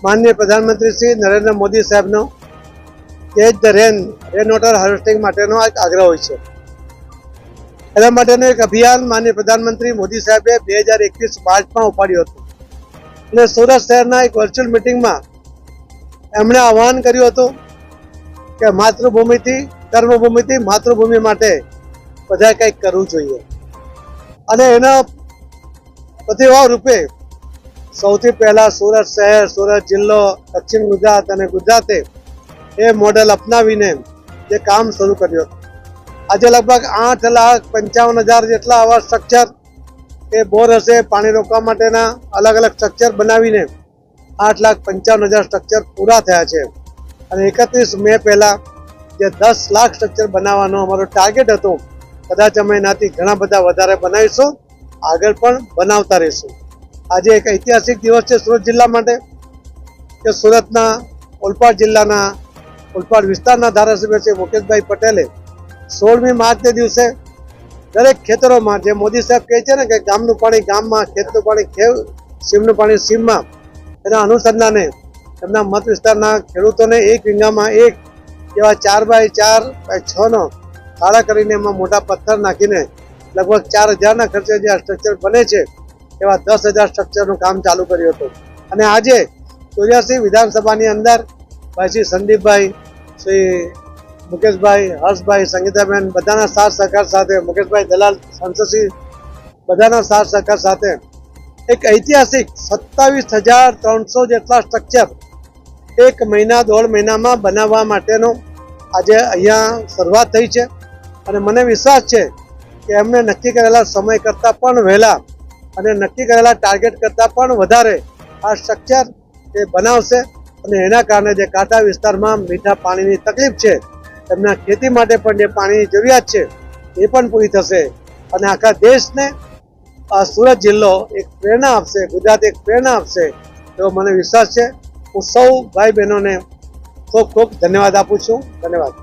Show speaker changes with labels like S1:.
S1: માનનીય પ્રધાનમંત્રી શ્રી નરેન્દ્ર મોદી સાહેબનો catch the rain water harvesting માટેનો એક આગ્રહ હોય છે. એના માટેનું એક અભિયાન માનનીય પ્રધાનમંત્રી મોદી સાહેબે 2021 માર્ચમાં ઉપાડ્યું હતું અને સુરત શહેરના એક વર્ચ્યુઅલ મિટિંગમાં એમણે આહવાન કર્યું હતું કે માતૃભૂમિથી કર્મભૂમિથી માતૃભૂમિ માટે બધા કંઈક કરવું જોઈએ અને એના પ્રતિભાવ રૂપે સૌથી પહેલા સુરત શહેર, સુરત જિલ્લો, દક્ષિણ ગુજરાત અને ગુજરાતે એ મોડેલ અપનાવીને જે કામ શરૂ કર્યું. આજે લગભગ 8,55,000 જેટલા આવા સ્ટ્રક્ચર એ બોર હશે પાણી રોકવા માટેના અલગ અલગ સ્ટ્રક્ચર બનાવીને 8,55,000 સ્ટ્રક્ચર પૂરા થયા છે અને 31 મે પહેલા જે 10 લાખ સ્ટ્રક્ચર બનાવવાનો અમારો ટાર્ગેટ હતો, કદાચ અમે એનાથી ઘણા બધા વધારે બનાવીશું, આગળ પણ બનાવતા રહીશું. આજે એક ઐતિહાસિક દિવસ છે સુરત જિલ્લા માટે કે સુરતના ઓલપાડ જિલ્લાના ઓલપાડ વિસ્તારના ધારાસભ્ય છે મુકેશભાઈ પટેલે 16મી માર્ચને દિવસે દરેક ખેતરોમાં, જે મોદી સાહેબ કહે છે ને કે ગામનું પાણી ગામમાં, ખેતનું પાણી ખેત, સીમનું પાણી સીમમાં, એના અનુસંધાને એમના મત વિસ્તારના ખેડૂતોને 1 વીઘામાં 1 એવા 4x4x6નો ખાડા કરીને એમાં મોટા પથ્થર નાખીને લગભગ 4,000ના ખર્ચે જે આ સ્ટ્રક્ચર બને છે એવા 10,000 સ્ટ્રક્ચરનું કામ ચાલુ કર્યું હતું. અને આજે 84 વિધાનસભાની અંદર ભાઈ શ્રી સંદીપભાઈ, શ્રી મુકેશભાઈ, હર્ષભાઈ, સંગીતાબેન બધાના સાથ સહકાર સાથે, મુકેશભાઈ દલાલ, સંસદશ્રી બધાના સાથ સહકાર સાથે એક ઐતિહાસિક 27,300 જેટલા સ્ટ્રક્ચર 1 મહિના 1.5 મહિનામાં બનાવવા માટેનો આજે અહીંયા શરૂઆત થઈ છે. અને મને વિશ્વાસ છે કે એમને નક્કી કરેલા સમય કરતાં પણ વહેલા અને નક્કી કરેલા ટાર્ગેટ કરતાં પણ વધારે આ સ્ટ્રક્ચર એ બનાવશે અને એના કારણે જે કાંઠા વિસ્તારમાં મીઠા પાણીની તકલીફ છે, એમના ખેતી માટે પણ જે પાણીની જરૂરિયાત છે એ પણ પૂરી થશે અને આખા દેશને આ સુરત જિલ્લો એક પ્રેરણા આપશે, ગુજરાત એક પ્રેરણા આપશે એવો મને વિશ્વાસ છે. હું સૌ ભાઈ બહેનોને ખૂબ ખૂબ ધન્યવાદ આપું છું. ધન્યવાદ.